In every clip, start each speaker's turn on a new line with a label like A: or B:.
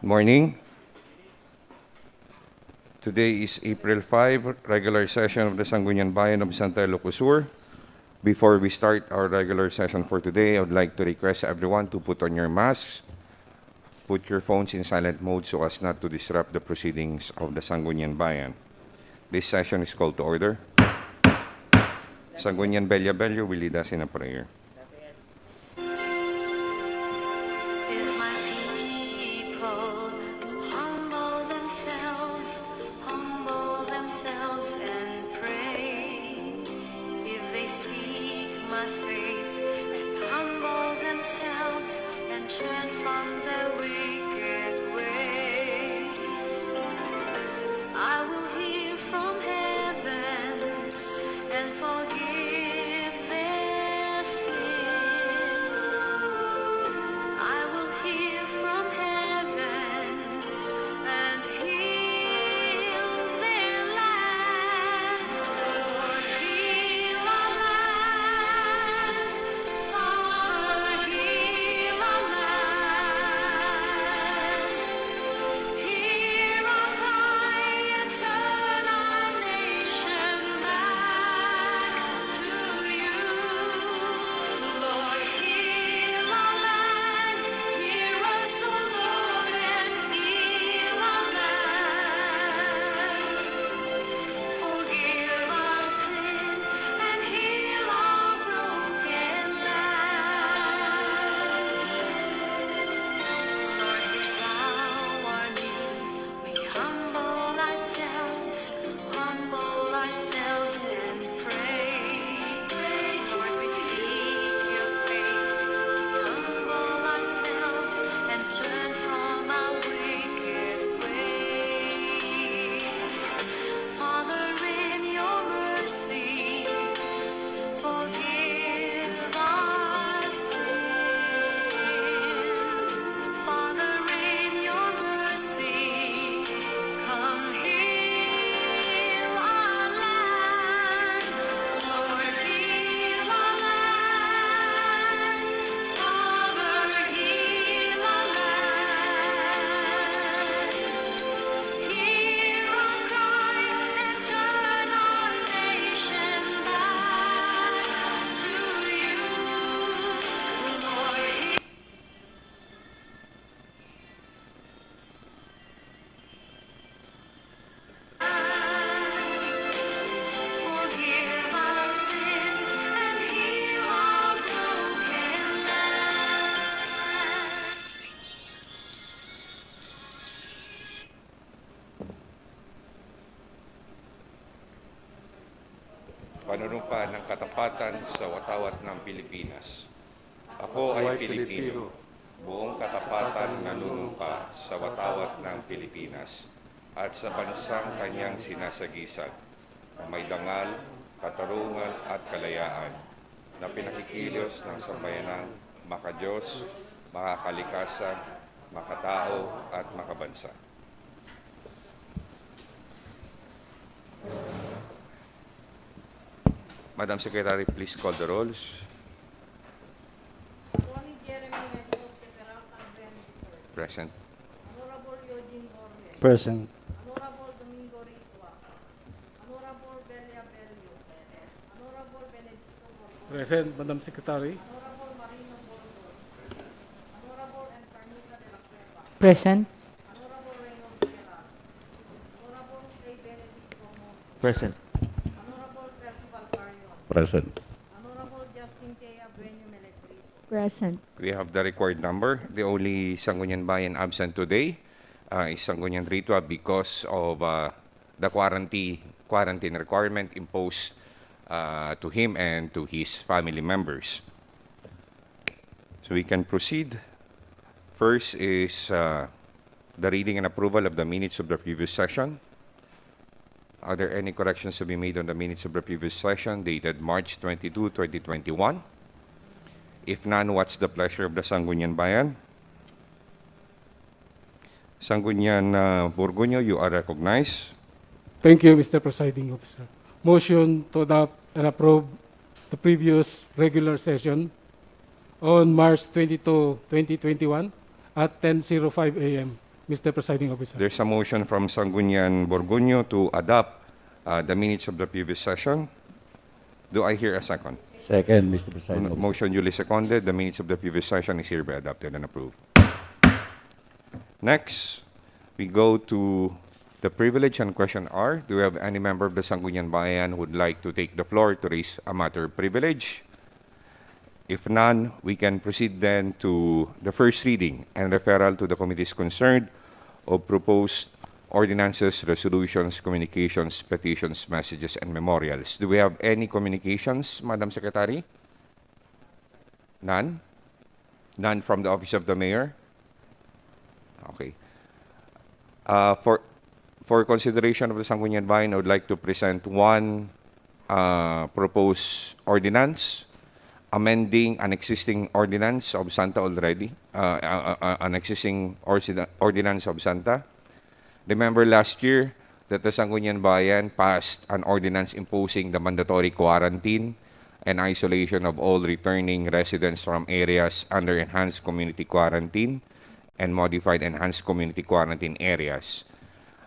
A: Morning. Today is April 5, regular session of the Sangguniang Bayan of Santa Ilocos. Before we start our regular session for today, I would like to request everyone to put on your masks, put your phones in silent mode so as not to disrupt the proceedings of the Sangguniang Bayan. This session is called to order. Sangguniang Bella Bello will lead us in a prayer. Panunumpa ng katapatan sa watawat ng Pilipinas. Ako ay Pilipino, buong katapatan nanunumpa sa watawat ng Pilipinas at sa bansang kanyang sinasagisag, na may dangal, katarungan at kalayaan na pinakikilos ng sambayanang makadiyos, makakalikasan, makatao at makabansa. Madam Secretary, please call the rolls. Present.
B: Honorable Eugene Borges.
C: Present.
B: Honorable Domingo Ritua. Honorable Belia Bello. Honorable Benedicto Borges.
C: Present, Madam Secretary.
B: Honorable Marino Burgos. Honorable Encarnita de la Cueva.
D: Present.
B: Honorable Reynold Sierra. Honorable Kay Benedicto Moses.
D: Present.
B: Honorable Percival Carion.
C: Present.
B: Honorable Justin K. Abueno Melegrito.
D: Present.
A: We have the required number. The only Sangguniang Bayan absent today is Sangguniang Ritua because of the quarantine requirement imposed to him and to his family members. So we can proceed. First is the reading and approval of the minutes of the previous session. Are there any corrections to be made on the minutes of the previous session dated March 22, 2021? If none, what's the pleasure of the Sangguniang Bayan? Sangguniang Burguño, you are recognized.
C: Thank you, Mr. Presiding Officer. Motion to adopt and approve the previous regular session on March 22, 2021 at 10:05 a.m. Mr. Presiding Officer.
A: There's a motion from Sangguniang Borgonyo to adopt the minutes of the previous session. Do I hear a second?
D: Second, Mr. President.
A: Motion duly seconded. The minutes of the previous session is hereby adopted and approved. Next, we go to the privilege and question R. Do we have any member of the Sangguniang Bayan who would like to take the floor to raise a matter of privilege? If none, we can proceed then to the first reading and referral to the committees concerned of proposed ordinances, resolutions, communications, petitions, messages, and memorials. Do we have any communications, Madam Secretary? None? None from the Office of the Mayor? Okay. For consideration of the Sangguniang Bayan, I would like to present one proposed ordinance amending an existing ordinance of Santa already, an existing ordinance of Santa. Remember last year that the Sangguniang Bayan passed an ordinance imposing the mandatory quarantine and isolation of all returning residents from areas under enhanced community quarantine and modified enhanced community quarantine areas.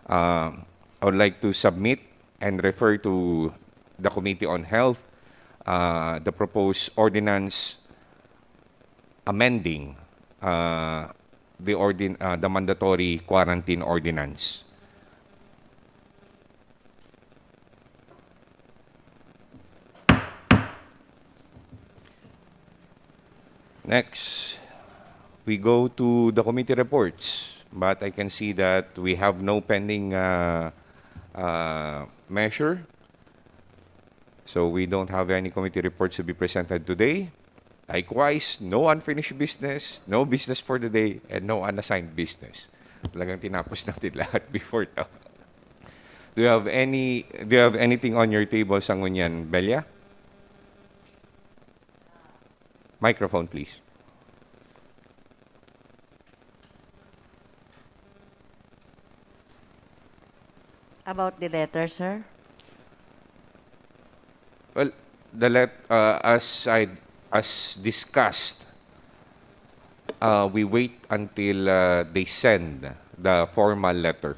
A: I would like to submit and refer to the Committee on Health the proposed ordinance amending the mandatory quarantine ordinance. Next, we go to the committee reports, but I can see that we have no pending measure. So we don't have any committee reports to be presented today. Likewise, no unfinished business, no business for the day, and no unassigned business. Talagang tinapos natin lahat before now. Do you have anything on your table, Sangguniang Belia? Microphone, please.
B: About the letter, sir?
A: Well, as discussed, we wait until they send the formal letter.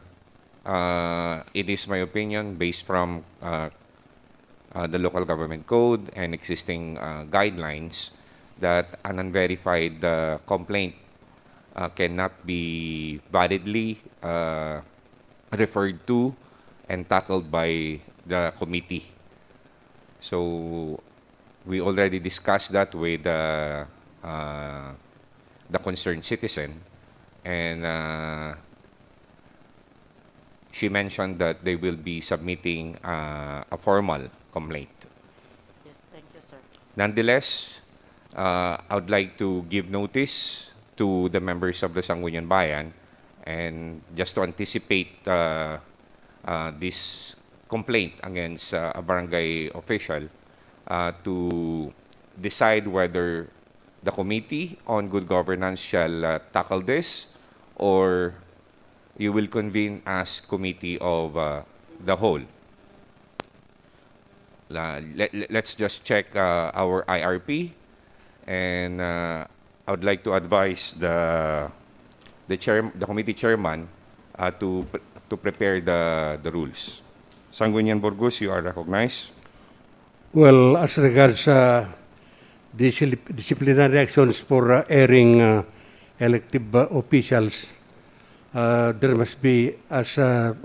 A: It is my opinion, based from the local government code and existing guidelines, that an unverified complaint cannot be validly referred to and tackled by the committee. So we already discussed that with the concerned citizen, and she mentioned that they will be submitting a formal complaint.
B: Yes, thank you, sir.
A: Nonetheless, I would like to give notice to the members of the Sangguniang Bayan, and just to anticipate this complaint against a barangay official, to decide whether the Committee on Good Governance shall tackle this, or you will convene as Committee of the Whole. Let's just check our IRP, and I would like to advise the committee chairman to prepare the rules. Sangguniang Burgos, you are recognized.
E: Well, as regards disciplinary actions for airing elective officials, there must be, as the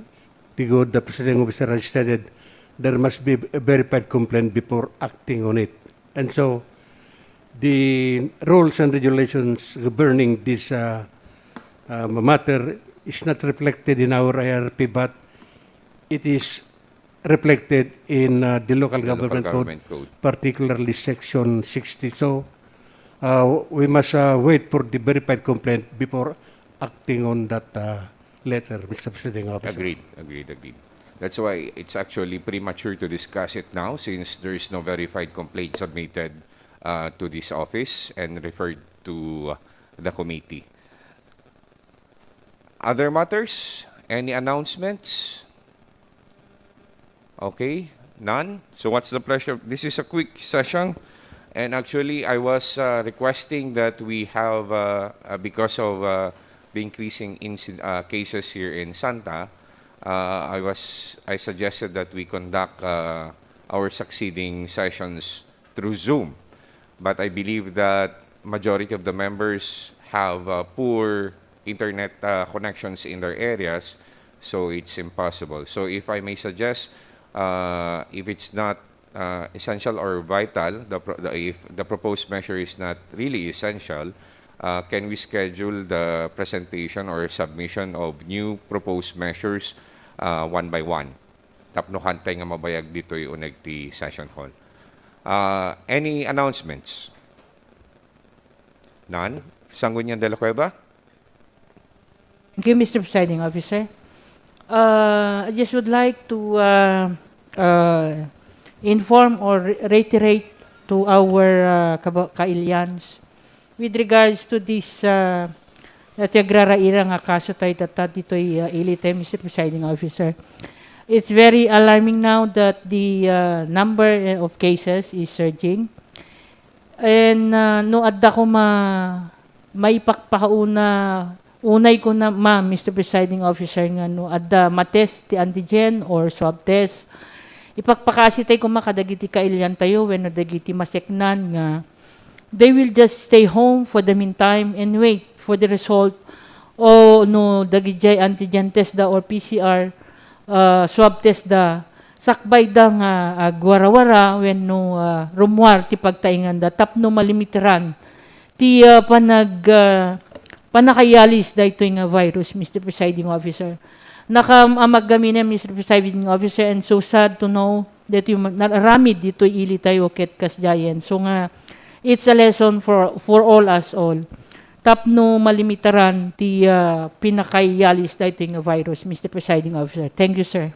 E: presiding officer has stated, there must be a verified complaint before acting on it. And so, the rules and regulations governing this matter is not reflected in our IRP, but it is reflected in the local government code, particularly section 60. So we must wait for the verified complaint before acting on that letter, Mr. Presiding Officer.
A: Agreed. That's why it's actually premature to discuss it now, since there is no verified complaint submitted to this office and referred to the committee. Other matters? Any announcements? Okay, none. So what's the pleasure? This is a quick session, and actually I was requesting that we have, because of the increasing cases here in Santa, I suggested that we conduct our succeeding sessions through Zoom. But I believe that majority of the members have poor internet connections in their areas, so it's impossible. So if I may suggest, if it's not essential or vital, if the proposed measure is not really essential, can we schedule the presentation or submission of new proposed measures one by one? Tapno hantay nga mabayag dito yung uneg ti session hall. Any announcements? None? Sangguniang de la Cueva?
B: Thank you, Mr. Presiding Officer. I just would like to inform or reiterate to our kailians with regards to this natiagraraira nga kaso tayo tatad dito'y ilitay, Mr. Presiding Officer. It's very alarming now that the number of cases is surging. And no adda ko maipakpauna unay ko na Mr. Presiding Officer nga no adda matest ti antigen or swab test. Ipakpakasi tayo kung makadagiti kailian tayo when no dagiti maseknan nga they will just stay home for the meantime and wait for the result o no dagijay antigen test da or PCR swab test da sakbay da nga agwarawara when no rumwar ti pagtaingan da tapno malimiteran ti panakayalis da ito nga virus, Mr. Presiding Officer. Nakaamagami na, Mr. Presiding Officer, and so sad to know that yung naramid dito ili tayo ket kasjayen. So nga, it's a lesson for all us all. Tapno malimitaran ti pinakayalis da ito nga virus, Mr. Presiding Officer. Thank you, sir.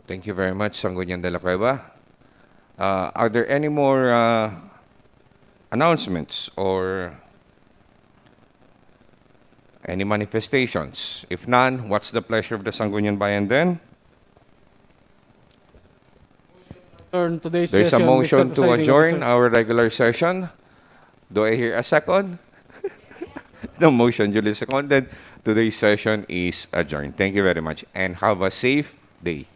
A: Thank you very much, Sangguniang de la Cueva. Are there any more announcements or any manifestations? If none, what's the pleasure of the Sangguniang Bayan then?
C: Adjourn today's
A: There's a
C: session,
A: motion
C: Mr.
A: to
C: Presiding
A: adjourn
C: Officer.
A: our regular session. Do I hear a second? The motion duly seconded. Today's session is adjourned. Thank you very much and have a safe day.